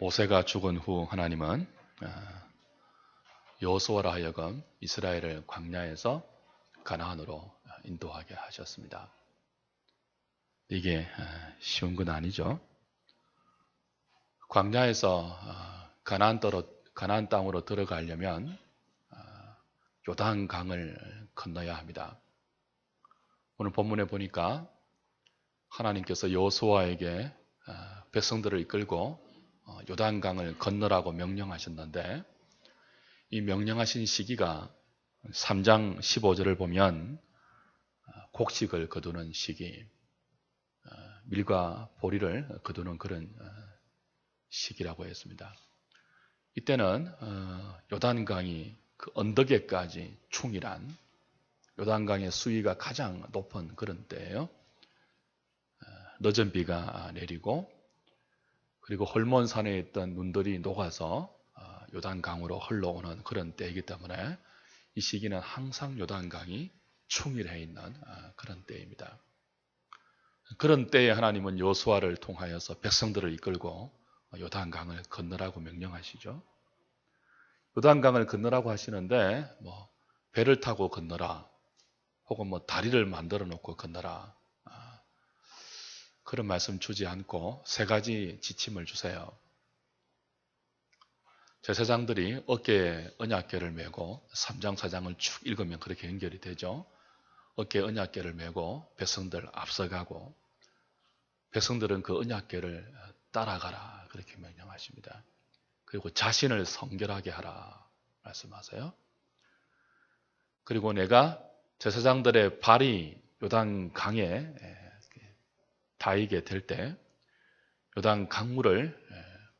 모세가 죽은 후 하나님은 여호수아로 하여금 이스라엘을 광야에서 가나안으로 인도하게 하셨습니다. 이게 쉬운 건 아니죠. 광야에서 가나안 땅으로 들어가려면 요단강을 건너야 합니다. 오늘 본문에 보니까 하나님께서 여호수아에게 백성들을 이끌고 요단강을 건너라고 명령하셨는데, 이 명령하신 시기가 3장 15절을 보면 곡식을 거두는 시기, 밀과 보리를 거두는 그런 시기라고 했습니다. 이때는 요단강이 그 언덕에까지 충일한, 요단강의 수위가 가장 높은 그런 때예요. 늦은 비가 내리고, 그리고 헐몬산에 있던 눈들이 녹아서 요단강으로 흘러오는 그런 때이기 때문에 이 시기는 항상 요단강이 충일해 있는 그런 때입니다. 그런 때에 하나님은 여호수아를 통하여서 백성들을 이끌고 요단강을 건너라고 명령하시죠. 요단강을 건너라고 하시는데 배를 타고 건너라, 혹은 다리를 만들어 놓고 건너라, 그런 말씀 주지 않고 세 가지 지침을 주세요. 제사장들이 어깨에 언약궤를 메고 3장 4장을 쭉 읽으면 그렇게 연결이 되죠. 어깨에 언약궤를 메고 백성들 앞서가고, 백성들은 그 언약궤를 따라가라, 그렇게 명령하십니다. 그리고 자신을 성결하게 하라 말씀하세요. 그리고 내가 제사장들의 발이 요단강에 닿이게 될 때 요단 강물을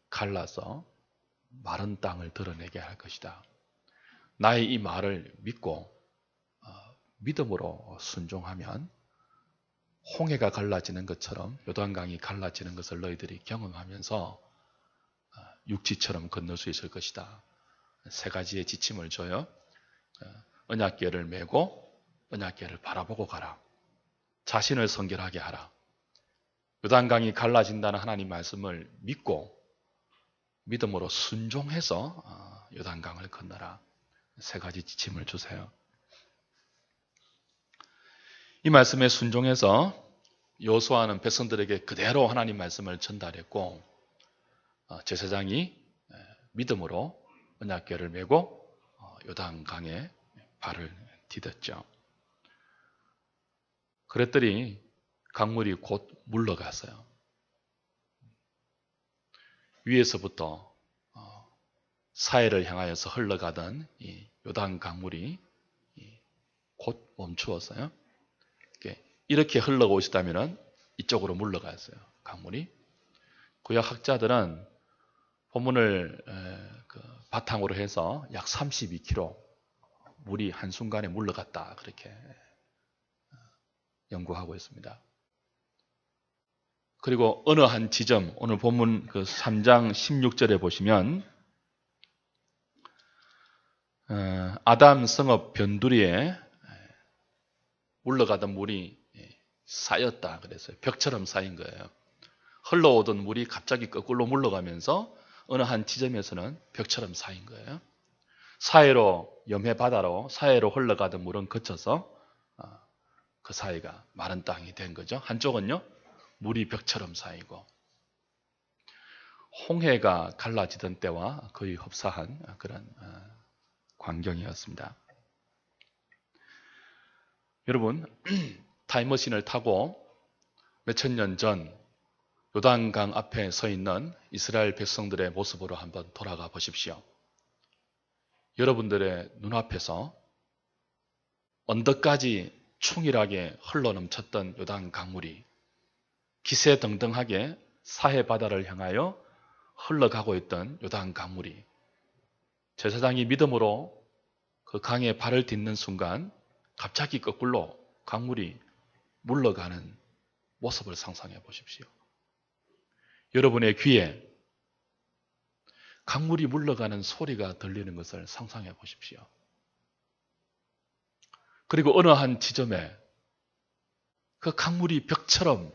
갈라서 마른 땅을 드러내게 할 것이다. 나의 이 말을 믿고 믿음으로 순종하면 홍해가 갈라지는 것처럼 요단강이 갈라지는 것을 너희들이 경험하면서 육지처럼 건널 수 있을 것이다. 세 가지의 지침을 줘요. 언약궤를 메고 언약궤를 바라보고 가라. 자신을 성결하게 하라. 요단강이 갈라진다는 하나님 말씀을 믿고 믿음으로 순종해서 요단강을 건너라. 세 가지 지침을 주세요. 이 말씀에 순종해서 여호수아는 백성들에게 그대로 하나님 말씀을 전달했고, 제사장이 믿음으로 언약궤를 메고 요단강에 발을 디뎠죠. 그랬더니 강물이 곧 물러갔어요. 위에서부터 사해를 향하여서 흘러가던 이 요단 강물이 곧 멈추었어요. 이렇게 흘러오시다면 이쪽으로 물러갔어요, 강물이. 구약 학자들은 본문을 바탕으로 해서 약 32km 물이 한순간에 물러갔다, 그렇게 연구하고 있습니다. 그리고 어느 한 지점, 오늘 본문 3장 16절에 보시면 아담 성읍 변두리에 물러가던 물이 쌓였다 그랬어요. 벽처럼 쌓인 거예요. 흘러오던 물이 갑자기 거꾸로 물러가면서 어느 한 지점에서는 벽처럼 쌓인 거예요. 사해로, 염해 바다로 사해로 흘러가던 물은 그쳐서 그 사이가 마른 땅이 된 거죠. 한쪽은요, 물이 벽처럼 쌓이고, 홍해가 갈라지던 때와 거의 흡사한 그런 광경이었습니다. 여러분, 타임머신을 타고 몇천 년 전 요단강 앞에 서 있는 이스라엘 백성들의 모습으로 한번 돌아가 보십시오. 여러분들의 눈앞에서 언덕까지 충일하게 흘러넘쳤던 요단 강물이 기세등등하게 사해 바다를 향하여 흘러가고 있던 요단 강물이 제사장이 믿음으로 그 강에 발을 딛는 순간 갑자기 거꾸로 강물이 물러가는 모습을 상상해 보십시오. 여러분의 귀에 강물이 물러가는 소리가 들리는 것을 상상해 보십시오. 그리고 어느 한 지점에 그 강물이 벽처럼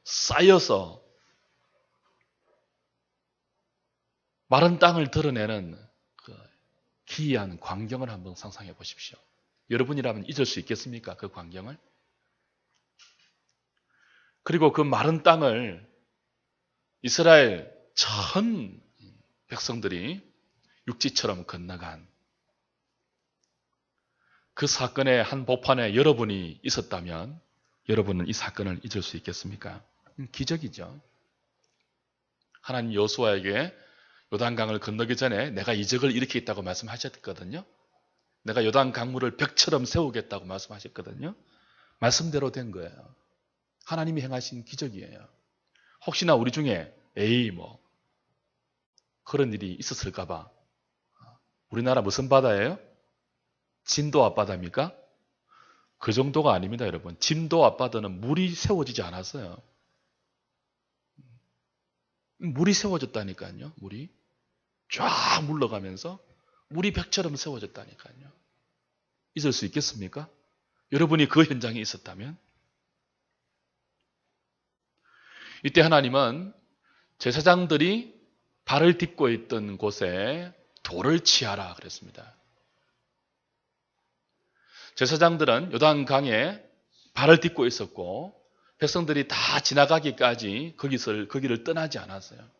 쌓여서 마른 땅을 드러내는 그 기이한 광경을 한번 상상해 보십시오. 여러분이라면 잊을 수 있겠습니까? 그 광경을? 그리고 그 마른 땅을 이스라엘 전 백성들이 육지처럼 건너간 그 사건의 한 복판에 여러분이 있었다면 여러분은 이 사건을 잊을 수 있겠습니까? 기적이죠. 하나님 여호수아에게 요단강을 건너기 전에 내가 이적을 일으키겠다고 말씀하셨거든요. 내가 요단 강물을 벽처럼 세우겠다고 말씀하셨거든요. 말씀대로 된 거예요. 하나님이 행하신 기적이에요. 혹시나 우리 중에 그런 일이 있었을까 봐. 우리나라 무슨 바다예요? 진도 앞바다입니까? 그 정도가 아닙니다, 여러분. 진도 앞바다는 물이 세워지지 않았어요. 물이 세워졌다니까요. 물이 쫙 물러가면서 물이 벽처럼 세워졌다니까요. 잊을 수 있겠습니까? 여러분이 그 현장에 있었다면? 이때 하나님은 제사장들이 발을 딛고 있던 곳에 돌을 치하라 그랬습니다. 제사장들은 요단강에 발을 딛고 있었고 백성들이 다 지나가기까지 거기를 떠나지 않았어요.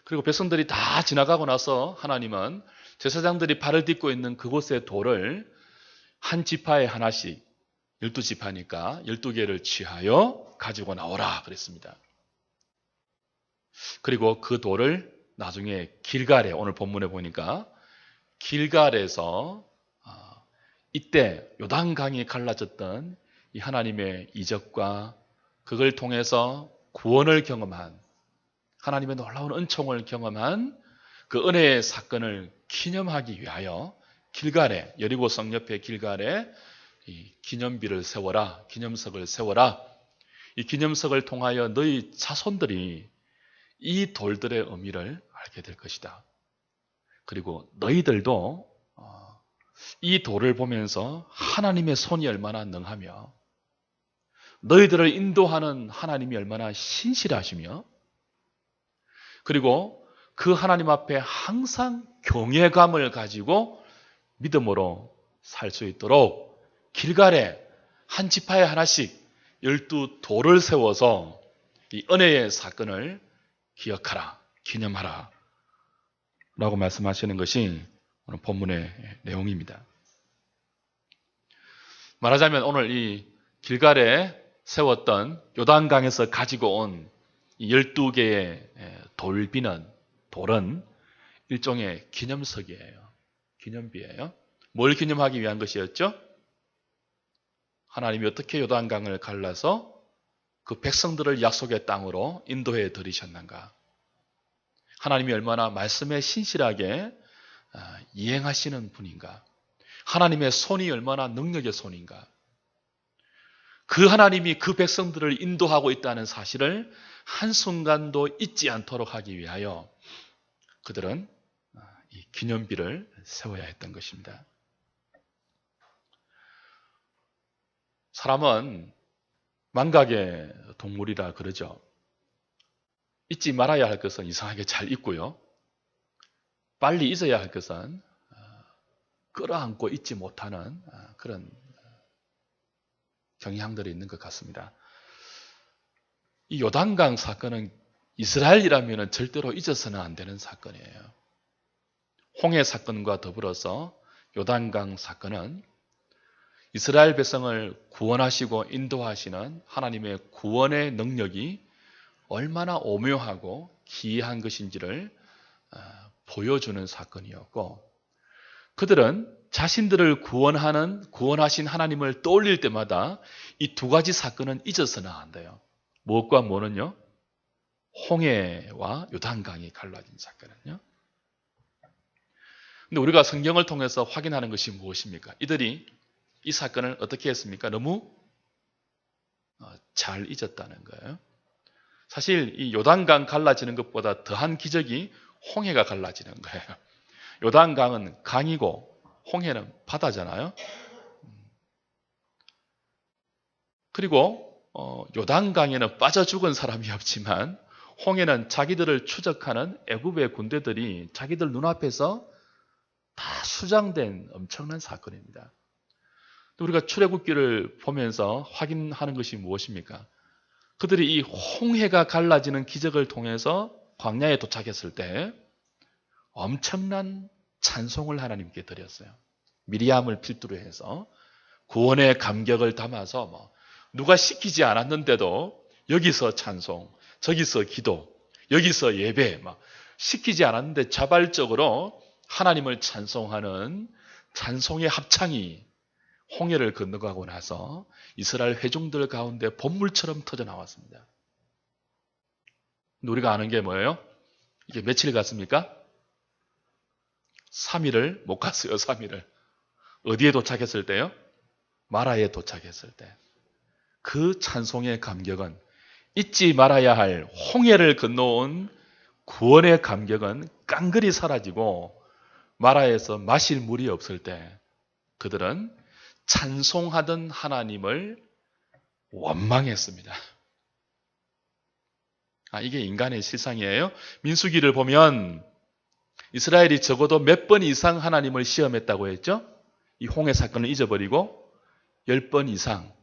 그리고 백성들이 다 지나가고 나서 하나님은 제사장들이 발을 딛고 있는 그곳의 돌을 한 지파에 하나씩 12지파니까 12개를 취하여 가지고 나오라 그랬습니다. 그리고 그 돌을 나중에 길갈에 오늘 본문에 보니까 길갈에서 이때 요단강이 갈라졌던 이 하나님의 이적과 그걸 통해서 구원을 경험한 하나님의 놀라운 은총을 경험한 그 은혜의 사건을 기념하기 위하여 길갈에 여리고성 옆에 길갈에 이 기념비를 세워라, 기념석을 세워라. 이 기념석을 통하여 너희 자손들이 이 돌들의 의미를 알게 될 것이다. 그리고 너희들도 이 돌을 보면서 하나님의 손이 얼마나 능하며 너희들을 인도하는 하나님이 얼마나 신실하시며 그리고 그 하나님 앞에 항상 경외감을 가지고 믿음으로 살 수 있도록 길갈에 한 지파에 하나씩 12돌을 세워서 이 은혜의 사건을 기억하라, 기념하라 라고 말씀하시는 것이 오늘 본문의 내용입니다. 말하자면 오늘 이 길갈에 세웠던 요단강에서 가지고 온 12개의 돌은 일종의 기념석이에요. 기념비예요. 뭘 기념하기 위한 것이었죠? 하나님이 어떻게 요단강을 갈라서 그 백성들을 약속의 땅으로 인도해 들이셨는가? 하나님이 얼마나 말씀에 신실하게 이행하시는 분인가? 하나님의 손이 얼마나 능력의 손인가? 그 하나님이 그 백성들을 인도하고 있다는 사실을 한순간도 잊지 않도록 하기 위하여 그들은 이 기념비를 세워야 했던 것입니다. 사람은 망각의 동물이라 그러죠. 잊지 말아야 할 것은 이상하게 잘 잊고요. 빨리 잊어야 할 것은 끌어안고 잊지 못하는 그런 경향들이 있는 것 같습니다. 이 요단강 사건은 이스라엘이라면 절대로 잊어서는 안 되는 사건이에요. 홍해 사건과 더불어서 요단강 사건은 이스라엘 백성을 구원하시고 인도하시는 하나님의 구원의 능력이 얼마나 오묘하고 기이한 것인지를 보여주는 사건이었고 그들은 자신들을 구원하신 하나님을 떠올릴 때마다 이 두 가지 사건은 잊어서는 안 돼요. 무엇과 뭐는요? 홍해와 요단강이 갈라진 사건은요. 근데 우리가 성경을 통해서 확인하는 것이 무엇입니까? 이들이 이 사건을 어떻게 했습니까? 너무 잘 잊었다는 거예요. 사실 이 요단강 갈라지는 것보다 더한 기적이 홍해가 갈라지는 거예요. 요단강은 강이고 홍해는 바다잖아요. 그리고 요단강에는 빠져 죽은 사람이 없지만 홍해는 자기들을 추적하는 애굽의 군대들이 자기들 눈앞에서 다 수장된 엄청난 사건입니다. 우리가 출애굽기를 보면서 확인하는 것이 무엇입니까? 그들이 이 홍해가 갈라지는 기적을 통해서 광야에 도착했을 때 엄청난 찬송을 하나님께 드렸어요. 미리암을 필두로 해서 구원의 감격을 담아서 누가 시키지 않았는데도 여기서 찬송, 저기서 기도, 여기서 예배 시키지 않았는데 자발적으로 하나님을 찬송하는 찬송의 합창이 홍해를 건너가고 나서 이스라엘 회중들 가운데 본물처럼 터져 나왔습니다. 우리가 아는 게 뭐예요? 이게 며칠 갔습니까? 3일을 못 갔어요. 3일을. 어디에 도착했을 때요? 마라에 도착했을 때. 그 찬송의 감격은 잊지 말아야 할 홍해를 건너온 구원의 감격은 깡그리 사라지고 마라에서 마실 물이 없을 때 그들은 찬송하던 하나님을 원망했습니다. 이게 인간의 실상이에요. 민수기를 보면 이스라엘이 적어도 몇 번 이상 하나님을 시험했다고 했죠. 이 홍해 사건을 잊어버리고 10번 이상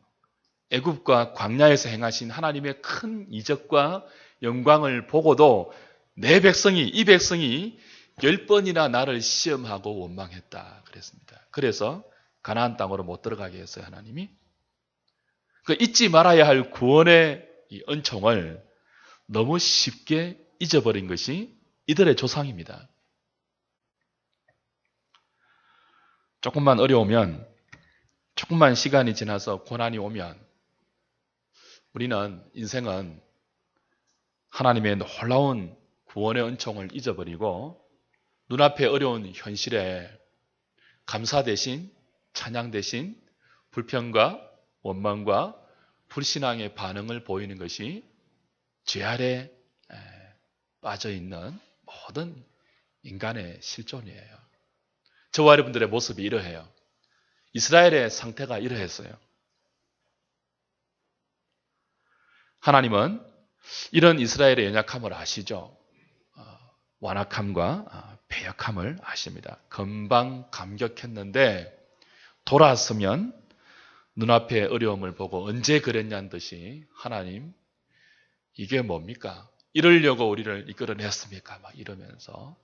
애굽과 광야에서 행하신 하나님의 큰 이적과 영광을 보고도 이 백성이 10번이나 나를 시험하고 원망했다 그랬습니다. 그래서 가나안 땅으로 못 들어가게 했어요. 하나님이. 잊지 말아야 할 구원의 이 은총을 너무 쉽게 잊어버린 것이 이들의 조상입니다. 조금만 어려우면, 조금만 시간이 지나서 고난이 오면 우리는 인생은 하나님의 놀라운 구원의 은총을 잊어버리고 눈앞에 어려운 현실에 감사 대신 찬양 대신 불평과 원망과 불신앙의 반응을 보이는 것이 죄 아래 빠져있는 모든 인간의 실존이에요. 저와 여러분들의 모습이 이러해요. 이스라엘의 상태가 이러했어요. 하나님은 이런 이스라엘의 연약함을 아시죠? 완악함과 배역함을 아십니다. 금방 감격했는데 돌아서면 눈앞의 어려움을 보고 언제 그랬냐는 듯이 하나님 이게 뭡니까? 이러려고 우리를 이끌어냈습니까? 이러면서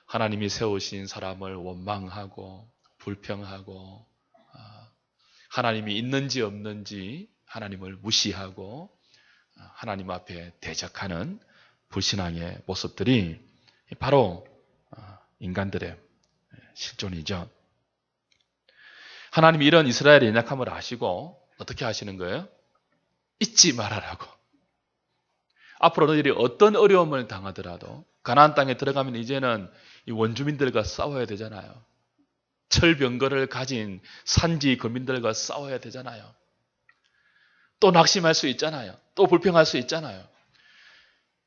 하나님이 세우신 사람을 원망하고 불평하고 하나님이 있는지 없는지 하나님을 무시하고 하나님 앞에 대적하는 불신앙의 모습들이 바로 인간들의 실존이죠. 하나님이 이런 이스라엘의 연약함을 아시고 어떻게 하시는 거예요? 잊지 말아라고. 앞으로 너희들이 어떤 어려움을 당하더라도 가나안 땅에 들어가면 이제는 이 원주민들과 싸워야 되잖아요. 철병거를 가진 산지 거민들과 싸워야 되잖아요. 또 낙심할 수 있잖아요. 또 불평할 수 있잖아요.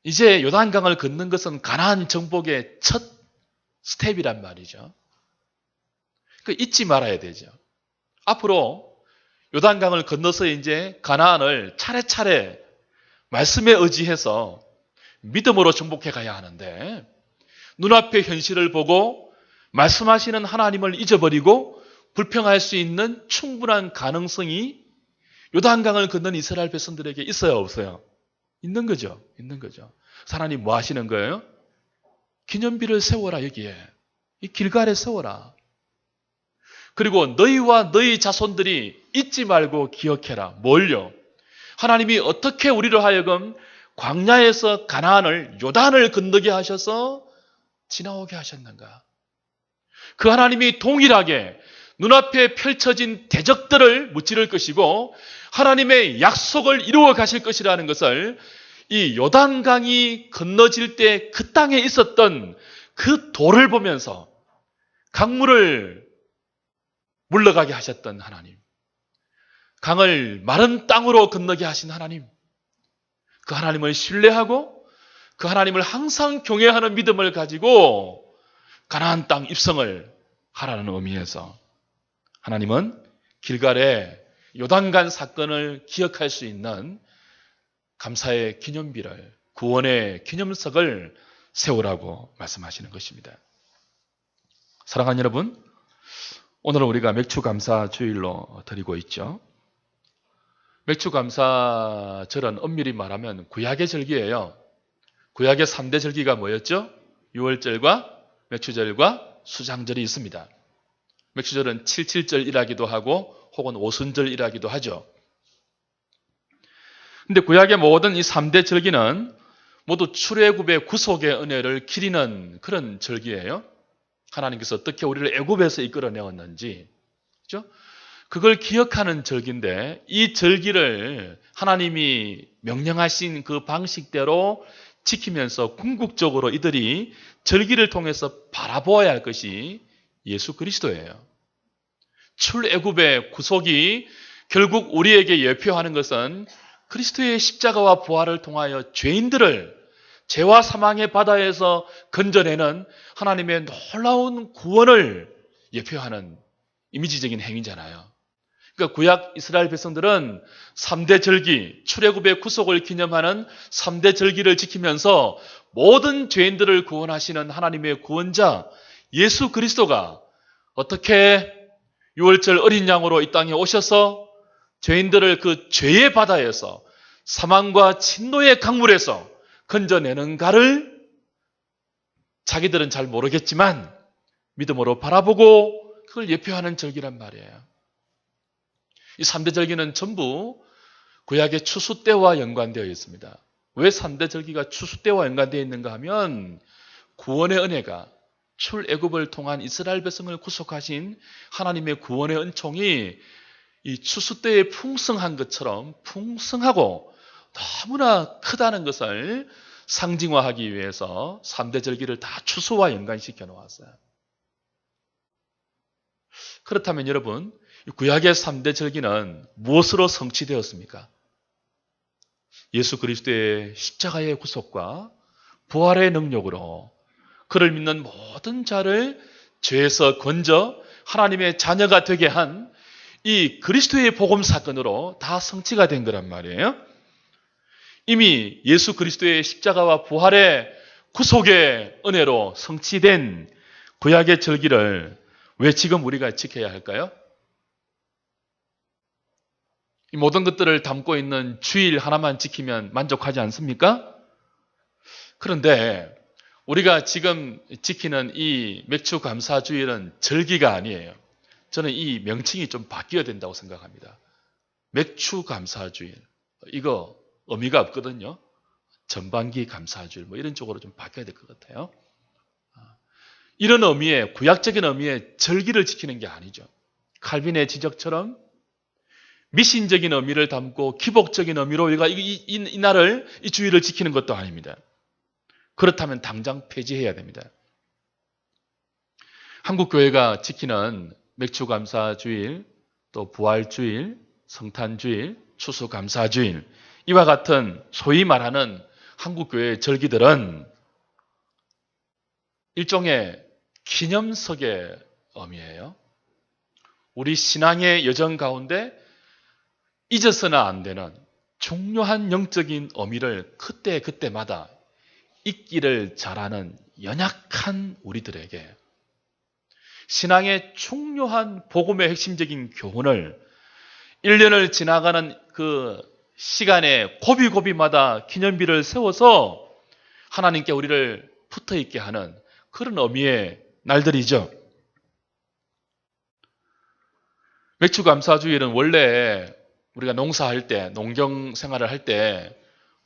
이제 요단강을 걷는 것은 가나안 정복의 첫 스텝이란 말이죠. 잊지 말아야 되죠. 앞으로 요단강을 건너서 이제 가나안을 차례차례 말씀에 의지해서 믿음으로 정복해 가야 하는데 눈앞의 현실을 보고 말씀하시는 하나님을 잊어버리고 불평할 수 있는 충분한 가능성이 요단강을 건넌 이스라엘 백성들에게 있어요, 없어요? 있는 거죠. 있는 거죠. 하나님 뭐 하시는 거예요? 기념비를 세워라, 여기에. 이 길갈에 세워라. 그리고 너희와 너희 자손들이 잊지 말고 기억해라. 뭘요? 하나님이 어떻게 우리를 하여금 광야에서 가나안을 요단을 건너게 하셔서 지나오게 하셨는가? 그 하나님이 동일하게 눈앞에 펼쳐진 대적들을 무찌를 것이고 하나님의 약속을 이루어 가실 것이라는 것을 이 요단강이 건너질 때 그 땅에 있었던 그 돌을 보면서 강물을 물러가게 하셨던 하나님, 강을 마른 땅으로 건너게 하신 하나님, 그 하나님을 신뢰하고 그 하나님을 항상 경외하는 믿음을 가지고 가나안 땅 입성을 하라는 의미에서 하나님은 길갈에 요단강 사건을 기억할 수 있는 감사의 기념비를 구원의 기념석을 세우라고 말씀하시는 것입니다. 사랑하는 여러분, 오늘은 우리가 맥추감사 주일로 드리고 있죠. 맥추감사절은 엄밀히 말하면 구약의 절기예요. 구약의 3대 절기가 뭐였죠? 유월절과 맥추절과 수장절이 있습니다. 맥추절은 77절이라기도 하고 혹은 오순절이라기도 하죠. 근데 구약의 모든 이 3대 절기는 모두 출애굽의 구속의 은혜를 기리는 그런 절기예요. 하나님께서 어떻게 우리를 애굽에서 이끌어내었는지, 그렇죠? 그걸 기억하는 절기인데 이 절기를 하나님이 명령하신 그 방식대로 지키면서 궁극적으로 이들이 절기를 통해서 바라보아야 할 것이 예수 그리스도예요. 출애굽의 구속이 결국 우리에게 예표하는 것은 그리스도의 십자가와 부활을 통하여 죄인들을 죄와 사망의 바다에서 건져내는 하나님의 놀라운 구원을 예표하는 이미지적인 행위잖아요. 그러니까 구약 이스라엘 백성들은 3대 절기, 출애굽의 구속을 기념하는 3대 절기를 지키면서 모든 죄인들을 구원하시는 하나님의 구원자 예수 그리스도가 어떻게 유월절 어린 양으로 이 땅에 오셔서 죄인들을 그 죄의 바다에서 사망과 진노의 강물에서 건져내는가를 자기들은 잘 모르겠지만 믿음으로 바라보고 그걸 예표하는 절기란 말이에요. 이 3대 절기는 전부 구약의 추수 때와 연관되어 있습니다. 왜 3대 절기가 추수 때와 연관되어 있는가 하면 구원의 은혜가 출애굽을 통한 이스라엘 백성을 구속하신 하나님의 구원의 은총이 이 추수 때에 풍성한 것처럼 풍성하고 너무나 크다는 것을 상징화하기 위해서 3대 절기를 다 추수와 연관시켜 놓았어요. 그렇다면 여러분, 구약의 3대 절기는 무엇으로 성취되었습니까? 예수 그리스도의 십자가의 구속과 부활의 능력으로 그를 믿는 모든 자를 죄에서 건져 하나님의 자녀가 되게 한 이 그리스도의 복음 사건으로 다 성취가 된 거란 말이에요. 이미 예수 그리스도의 십자가와 부활의 구속의 은혜로 성취된 구약의 절기를 왜 지금 우리가 지켜야 할까요? 이 모든 것들을 담고 있는 주일 하나만 지키면 만족하지 않습니까? 그런데 우리가 지금 지키는 이 맥추감사주일은 절기가 아니에요. 저는 이 명칭이 좀 바뀌어야 된다고 생각합니다. 맥추감사주일. 이거 의미가 없거든요. 전반기 감사주일 뭐 이런 쪽으로 좀 바뀌어야 될 것 같아요. 이런 의미의 구약적인 의미의 절기를 지키는 게 아니죠. 칼빈의 지적처럼 미신적인 의미를 담고 기복적인 의미로 우리가 이 날을 이 주일을 지키는 것도 아닙니다. 그렇다면 당장 폐지해야 됩니다. 한국교회가 지키는 맥추감사주일, 또 부활주일, 성탄주일, 추수감사주일 이와 같은 소위 말하는 한국교회의 절기들은 일종의 기념석의 의미예요. 우리 신앙의 여정 가운데 잊어서는 안 되는 중요한 영적인 의미를 그때그때마다 잊기를 잘하는 연약한 우리들에게 신앙의 중요한 복음의 핵심적인 교훈을 1년을 지나가는 그 시간에 고비고비마다 기념비를 세워서 하나님께 우리를 붙어있게 하는 그런 의미의 날들이죠. 맥추감사주일은 원래 우리가 농사할 때, 농경 생활을 할 때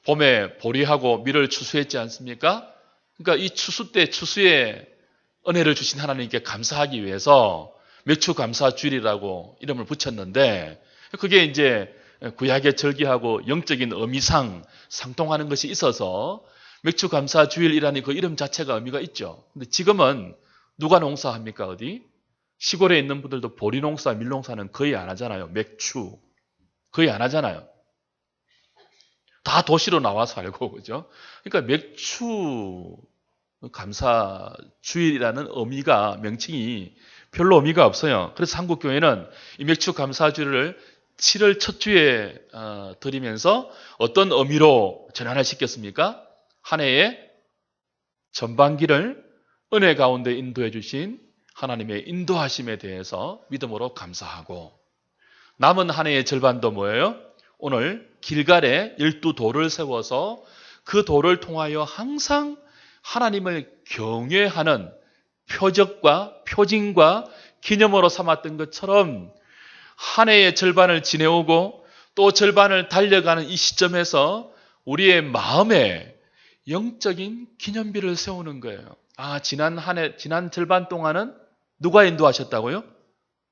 봄에 보리하고 밀을 추수했지 않습니까? 그러니까 이 추수 때 추수의 은혜를 주신 하나님께 감사하기 위해서 맥추감사주일이라고 이름을 붙였는데 그게 이제 구약의 절기하고 영적인 의미상 상통하는 것이 있어서 맥추감사주일이라는 그 이름 자체가 의미가 있죠. 근데 지금은 누가 농사합니까? 어디? 시골에 있는 분들도 보리 농사, 밀 농사는 거의 안 하잖아요. 맥추. 거의 안 하잖아요. 다 도시로 나와서 살고, 그죠? 그러니까 맥추 감사 주일이라는 의미가, 명칭이 별로 의미가 없어요. 그래서 한국교회는 이 맥추 감사주일을 7월 첫 주에 드리면서 어떤 의미로 전환을 시켰습니까? 한 해의 전반기를 은혜 가운데 인도해 주신 하나님의 인도하심에 대해서 믿음으로 감사하고, 남은 한 해의 절반도 뭐예요? 오늘 길갈에 12돌을 세워서 그 돌을 통하여 항상 하나님을 경외하는 표적과 표징과 기념으로 삼았던 것처럼 한 해의 절반을 지내오고 또 절반을 달려가는 이 시점에서 우리의 마음에 영적인 기념비를 세우는 거예요. 지난 절반 동안은 누가 인도하셨다고요?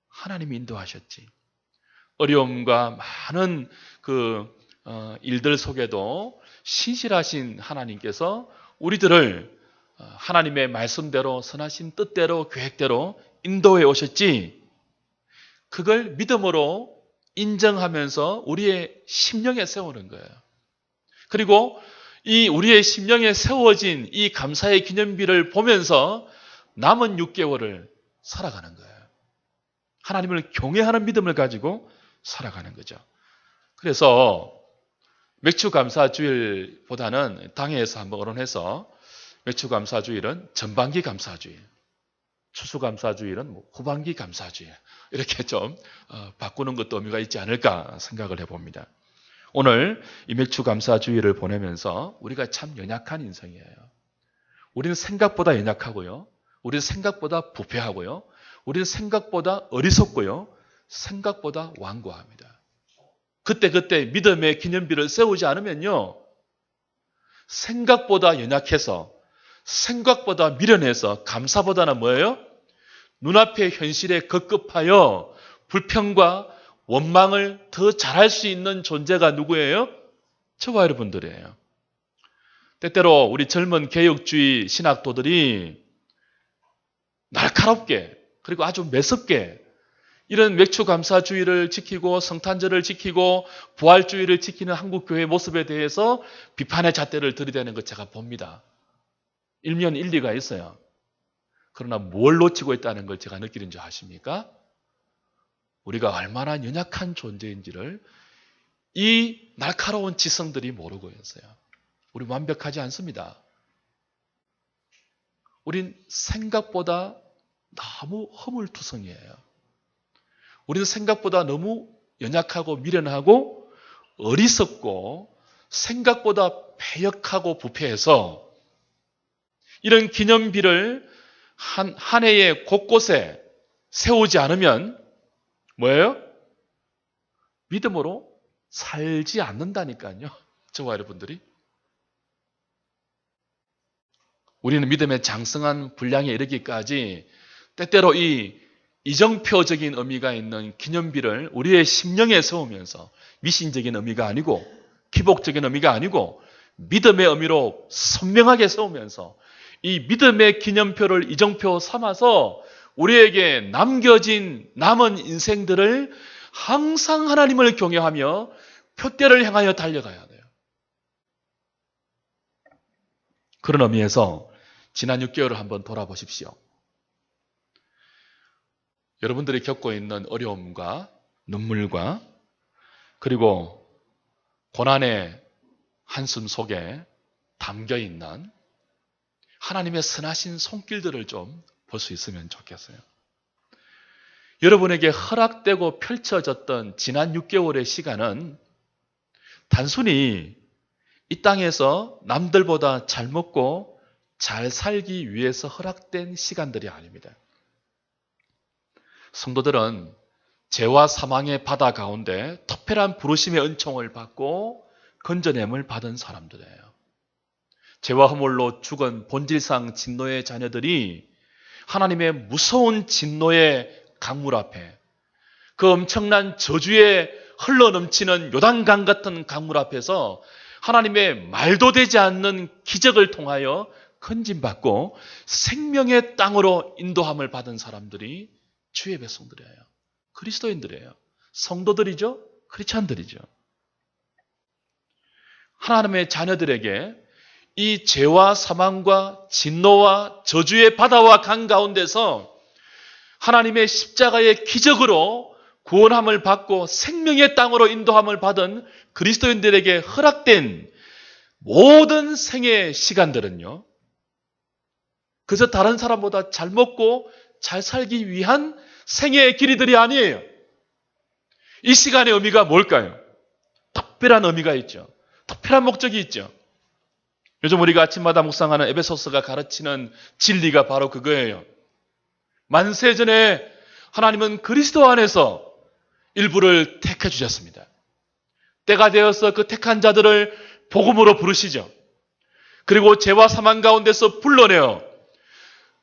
하나님이 인도하셨지. 어려움과 많은 일들 속에도 신실하신 하나님께서 우리들을 하나님의 말씀대로, 선하신 뜻대로, 계획대로 인도해 오셨지. 그걸 믿음으로 인정하면서 우리의 심령에 세우는 거예요. 그리고 이 우리의 심령에 세워진 이 감사의 기념비를 보면서 남은 6개월을 살아가는 거예요. 하나님을 경외하는 믿음을 가지고 살아가는 거죠. 그래서 맥주감사주일보다는 당회에서 한번 언론해서 맥주감사주일은 전반기 감사주일, 추수감사주일은 후반기 감사주일, 이렇게 좀 바꾸는 것도 의미가 있지 않을까 생각을 해봅니다. 오늘 이 맥주감사주일을 보내면서 우리가 참 연약한 인생이에요. 우리는 생각보다 연약하고요. 우리는 생각보다 부패하고요. 우리는 생각보다 어리석고요. 생각보다 완고합니다. 그때 믿음의 기념비를 세우지 않으면요, 생각보다 연약해서, 생각보다 미련해서, 감사보다는 뭐예요? 눈앞의 현실에 급급하여 불평과 원망을 더 잘할 수 있는 존재가 누구예요? 저와 여러분들이에요. 때때로 우리 젊은 개혁주의 신학도들이 날카롭게, 그리고 아주 매섭게 이런 맥주감사주의를 지키고 성탄절을 지키고 부활주의를 지키는 한국교회의 모습에 대해서 비판의 잣대를 들이대는 것 제가 봅니다. 일면 일리가 있어요. 그러나 뭘 놓치고 있다는 걸 제가 느끼는 줄 아십니까? 우리가 얼마나 연약한 존재인지를 이 날카로운 지성들이 모르고 있어요. 우리 완벽하지 않습니다. 우린 생각보다 너무 허물투성이에요. 우리는 생각보다 너무 연약하고 미련하고 어리석고 생각보다 패역하고 부패해서 이런 기념비를 한 해의 곳곳에 세우지 않으면 뭐예요? 믿음으로 살지 않는다니까요. 저와 여러분들이. 우리는 믿음의 장성한 분량에 이르기까지 때때로 이 이정표적인 의미가 있는 기념비를 우리의 심령에 세우면서, 미신적인 의미가 아니고 기복적인 의미가 아니고 믿음의 의미로 선명하게 세우면서 이 믿음의 기념표를 이정표 삼아서 우리에게 남겨진 남은 인생들을 항상 하나님을 경외하며 표대를 향하여 달려가야 돼요. 그런 의미에서 지난 6개월을 한번 돌아보십시오. 여러분들이 겪고 있는 어려움과 눈물과 그리고 고난의 한숨 속에 담겨있는 하나님의 선하신 손길들을 좀 볼 수 있으면 좋겠어요. 여러분에게 허락되고 펼쳐졌던 지난 6개월의 시간은 단순히 이 땅에서 남들보다 잘 먹고 잘 살기 위해서 허락된 시간들이 아닙니다. 성도들은 죄와 사망의 바다 가운데 특별한 부르심의 은총을 받고 건져냄을 받은 사람들이에요. 죄와 허물로 죽은 본질상 진노의 자녀들이 하나님의 무서운 진노의 강물 앞에, 그 엄청난 저주에 흘러넘치는 요단강 같은 강물 앞에서 하나님의 말도 되지 않는 기적을 통하여 건진받고 생명의 땅으로 인도함을 받은 사람들이 주의 백성들이에요. 그리스도인들이에요. 성도들이죠. 크리스찬들이죠. 하나님의 자녀들에게 이 죄와 사망과 진노와 저주의 바다와 강 가운데서 하나님의 십자가의 기적으로 구원함을 받고 생명의 땅으로 인도함을 받은 그리스도인들에게 허락된 모든 생의 시간들은요, 그저 다른 사람보다 잘 먹고 잘 살기 위한 생의 길이들이 아니에요. 이 시간의 의미가 뭘까요? 특별한 의미가 있죠. 특별한 목적이 있죠. 요즘 우리가 아침마다 묵상하는 에베소서가 가르치는 진리가 바로 그거예요. 만세전에 하나님은 그리스도 안에서 일부를 택해 주셨습니다. 때가 되어서 그 택한 자들을 복음으로 부르시죠. 그리고 죄와 사망 가운데서 불러내어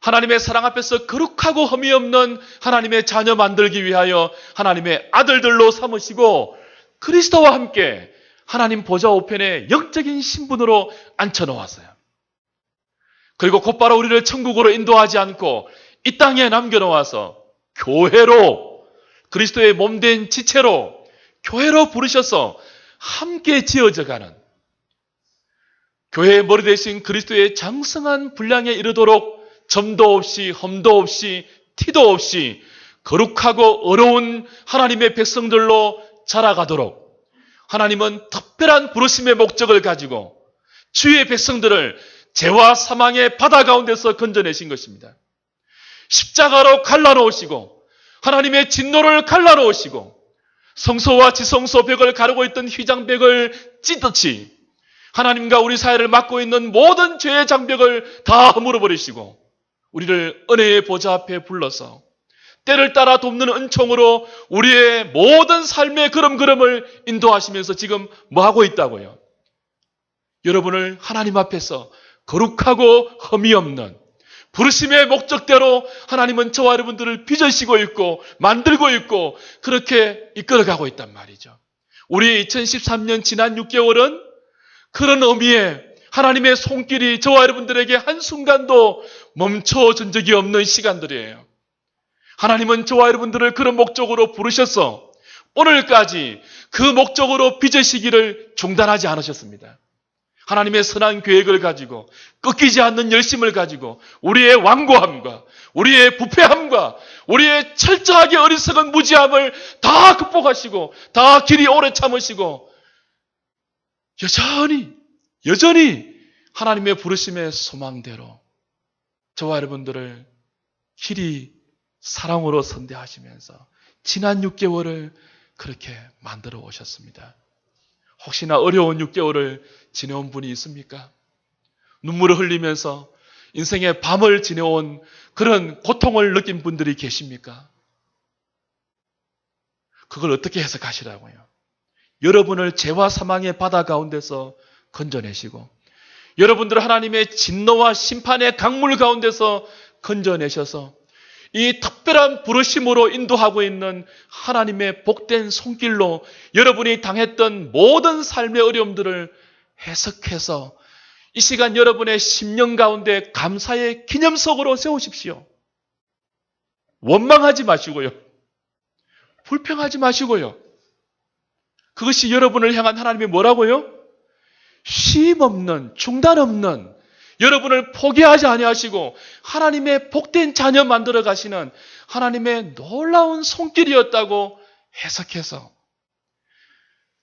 하나님의 사랑 앞에서 거룩하고 흠이 없는 하나님의 자녀 만들기 위하여 하나님의 아들들로 삼으시고 그리스도와 함께 하나님 보좌 우편에 영적인 신분으로 앉혀놓았어요. 그리고 곧바로 우리를 천국으로 인도하지 않고 이 땅에 남겨놓아서 교회로, 그리스도의 몸된 지체로 교회로 부르셔서 함께 지어져가는, 교회의 머리 대신 그리스도의 장성한 분량에 이르도록 점도 없이 흠도 없이 티도 없이 거룩하고 어려운 하나님의 백성들로 자라가도록 하나님은 특별한 부르심의 목적을 가지고 주의 백성들을 죄와 사망의 바다 가운데서 건져내신 것입니다. 십자가로 갈라놓으시고 하나님의 진노를 갈라놓으시고 성소와 지성소 벽을 가르고 있던 휘장벽을 찢듯이 하나님과 우리 사이를 막고 있는 모든 죄의 장벽을 다 허물어버리시고 우리를 은혜의 보좌 앞에 불러서 때를 따라 돕는 은총으로 우리의 모든 삶의 걸음걸음을 인도하시면서 지금 뭐 하고 있다고요? 여러분을 하나님 앞에서 거룩하고 흠이 없는 부르심의 목적대로 하나님은 저와 여러분들을 빚으시고 있고 만들고 있고 그렇게 이끌어가고 있단 말이죠. 우리 2013년 지난 6개월은 그런 의미에 하나님의 손길이 저와 여러분들에게 한순간도 멈춰진 적이 없는 시간들이에요. 하나님은 저와 여러분들을 그런 목적으로 부르셔서 오늘까지 그 목적으로 빚으시기를 중단하지 않으셨습니다. 하나님의 선한 계획을 가지고 꺾이지 않는 열심을 가지고 우리의 완고함과 우리의 부패함과 우리의 철저하게 어리석은 무지함을 다 극복하시고 다 길이 오래 참으시고 여전히 하나님의 부르심의 소망대로 저와 여러분들을 길이 사랑으로 선대하시면서 지난 6개월을 그렇게 만들어 오셨습니다. 혹시나 어려운 6개월을 지내온 분이 있습니까? 눈물을 흘리면서 인생의 밤을 지내온 그런 고통을 느낀 분들이 계십니까? 그걸 어떻게 해석하시라고요? 여러분을 죄와 사망의 바다 가운데서 건져내시고 여러분들을 하나님의 진노와 심판의 강물 가운데서 건져내셔서 이 특별한 부르심으로 인도하고 있는 하나님의 복된 손길로 여러분이 당했던 모든 삶의 어려움들을 해석해서 이 시간 여러분의 심령 가운데 감사의 기념석으로 세우십시오. 원망하지 마시고요. 불평하지 마시고요. 그것이 여러분을 향한 하나님의 뭐라고요? 쉼 없는, 중단 없는, 여러분을 포기하지 아니하시고 하나님의 복된 자녀 만들어 가시는 하나님의 놀라운 손길이었다고 해석해서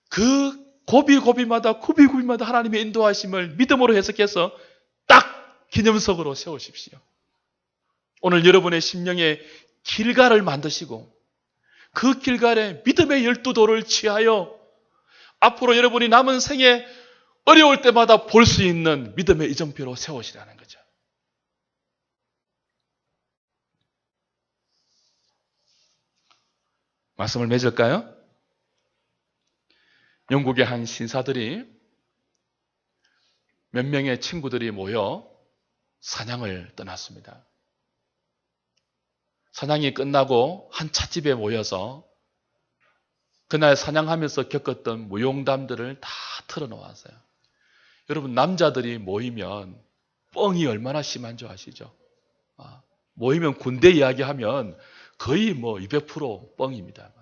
그 고비고비마다 구비구비마다 하나님의 인도하심을 믿음으로 해석해서 딱 기념석으로 세우십시오. 오늘 여러분의 심령에 길가를 만드시고 그 길가에 믿음의 12도를 취하여 앞으로 여러분이 남은 생에 어려울 때마다 볼 수 있는 믿음의 이정표로 세우시라는 거죠. 말씀을 맺을까요? 영국의 한 신사들이 몇 명의 친구들이 모여 사냥을 떠났습니다. 사냥이 끝나고 한 찻집에 모여서 그날 사냥하면서 겪었던 무용담들을 다 털어놓았어요. 여러분, 남자들이 모이면 뻥이 얼마나 심한 줄 아시죠? 모이면 군대 이야기하면 거의 200% 뻥입니다.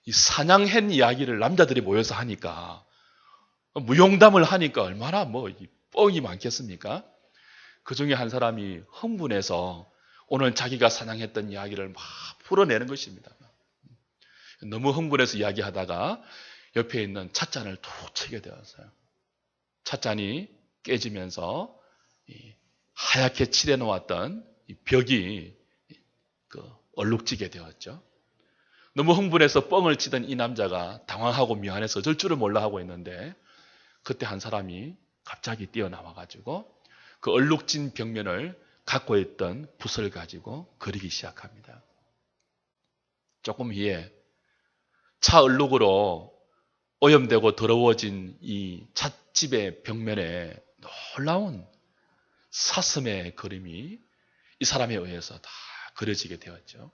이 사냥한 이야기를 남자들이 모여서 하니까 무용담을 하니까 얼마나 뻥이 많겠습니까? 그 중에 한 사람이 흥분해서 오늘 자기가 사냥했던 이야기를 막 풀어내는 것입니다. 너무 흥분해서 이야기하다가 옆에 있는 찻잔을 툭 치게 되었어요. 찻잔이 깨지면서 하얗게 칠해 놓았던 벽이 얼룩지게 되었죠. 너무 흥분해서 뻥을 치던 이 남자가 당황하고 미안해서 어쩔 줄을 몰라 하고 있는데 그때 한 사람이 갑자기 뛰어나와가지고 그 얼룩진 벽면을 갖고 있던 붓을 가지고 그리기 시작합니다. 조금 후에 차 얼룩으로 오염되고 더러워진 이 찻집의 벽면에 놀라운 사슴의 그림이 이 사람에 의해서 다 그려지게 되었죠.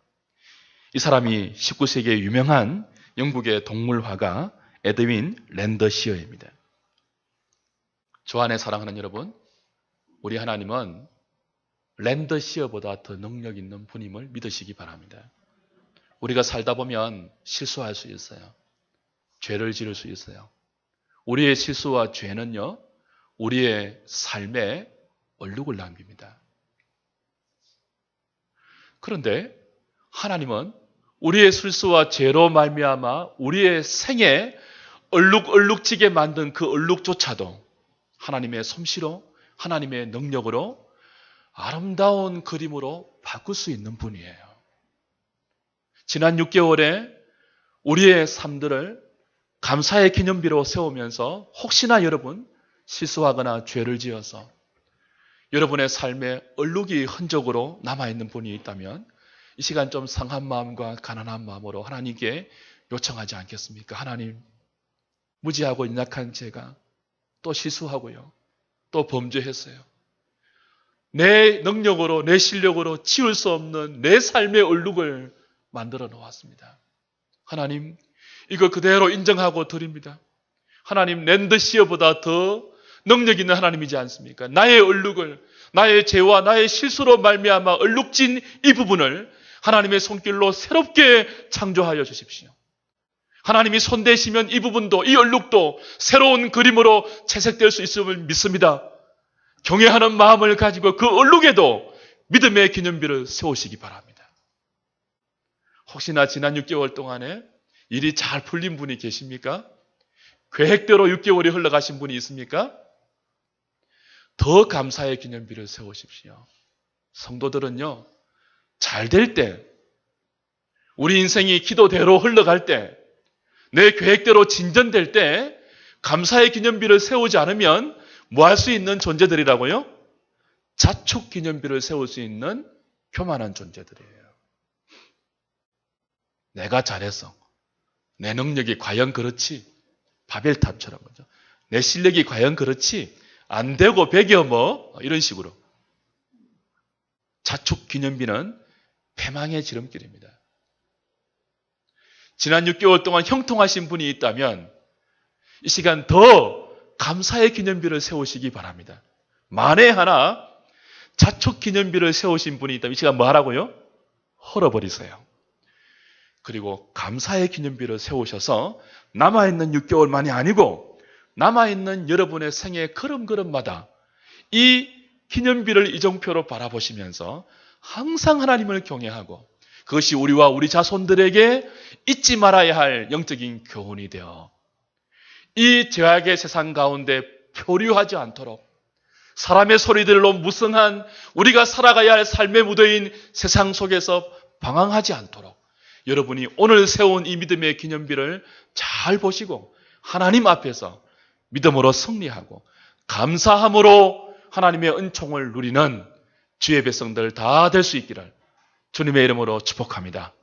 이 사람이 19세기의 유명한 영국의 동물화가 에드윈 랜더시어입니다. 주안의 사랑하는 여러분, 우리 하나님은 랜더시어보다 더 능력 있는 분임을 믿으시기 바랍니다. 우리가 살다 보면 실수할 수 있어요. 죄를 지을 수 있어요. 우리의 실수와 죄는요, 우리의 삶에 얼룩을 남깁니다. 그런데 하나님은 우리의 실수와 죄로 말미암아 우리의 생에 얼룩지게 만든 그 얼룩조차도 하나님의 솜씨로, 하나님의 능력으로 아름다운 그림으로 바꿀 수 있는 분이에요. 지난 6개월에 우리의 삶들을 감사의 기념비로 세우면서 혹시나 여러분 실수하거나 죄를 지어서 여러분의 삶에 얼룩이 흔적으로 남아있는 분이 있다면 이 시간 좀 상한 마음과 가난한 마음으로 하나님께 요청하지 않겠습니까? 하나님, 무지하고 연약한 제가 또 실수하고요. 또 범죄했어요. 내 능력으로, 내 실력으로 지울 수 없는 내 삶의 얼룩을 만들어 놓았습니다. 하나님, 이거 그대로 인정하고 드립니다. 하나님, 랜더시어보다 더 능력 있는 하나님이지 않습니까? 나의 얼룩을, 나의 죄와 나의 실수로 말미암아 얼룩진 이 부분을 하나님의 손길로 새롭게 창조하여 주십시오. 하나님이 손대시면 이 부분도, 이 얼룩도 새로운 그림으로 채색될 수 있음을 믿습니다. 경외하는 마음을 가지고 그 얼룩에도 믿음의 기념비를 세우시기 바랍니다. 혹시나 지난 6개월 동안에 일이 잘 풀린 분이 계십니까? 계획대로 6개월이 흘러가신 분이 있습니까? 더 감사의 기념비를 세우십시오. 성도들은요, 잘 될 때, 우리 인생이 기도대로 흘러갈 때, 내 계획대로 진전될 때 감사의 기념비를 세우지 않으면 뭐 할 수 있는 존재들이라고요? 자축 기념비를 세울 수 있는 교만한 존재들이에요. 내가 잘했어. 내 능력이 과연 그렇지? 바벨탑처럼 거죠. 내 실력이 과연 그렇지? 안 되고 배겨 뭐 이런 식으로. 자축 기념비는 패망의 지름길입니다. 지난 6개월 동안 형통하신 분이 있다면 이 시간 더 감사의 기념비를 세우시기 바랍니다. 만에 하나 자축 기념비를 세우신 분이 있다면 이 시간 뭐 하라고요? 헐어버리세요. 그리고 감사의 기념비를 세우셔서 남아있는 6개월만이 아니고 남아있는 여러분의 생애 걸음걸음마다 이 기념비를 이정표로 바라보시면서 항상 하나님을 경외하고 그것이 우리와 우리 자손들에게 잊지 말아야 할 영적인 교훈이 되어 이 죄악의 세상 가운데 표류하지 않도록 사람의 소리들로 무성한 우리가 살아가야 할 삶의 무대인 세상 속에서 방황하지 않도록 여러분이 오늘 세운 이 믿음의 기념비를 잘 보시고 하나님 앞에서 믿음으로 승리하고 감사함으로 하나님의 은총을 누리는 주의 백성들 다 될 수 있기를 주님의 이름으로 축복합니다.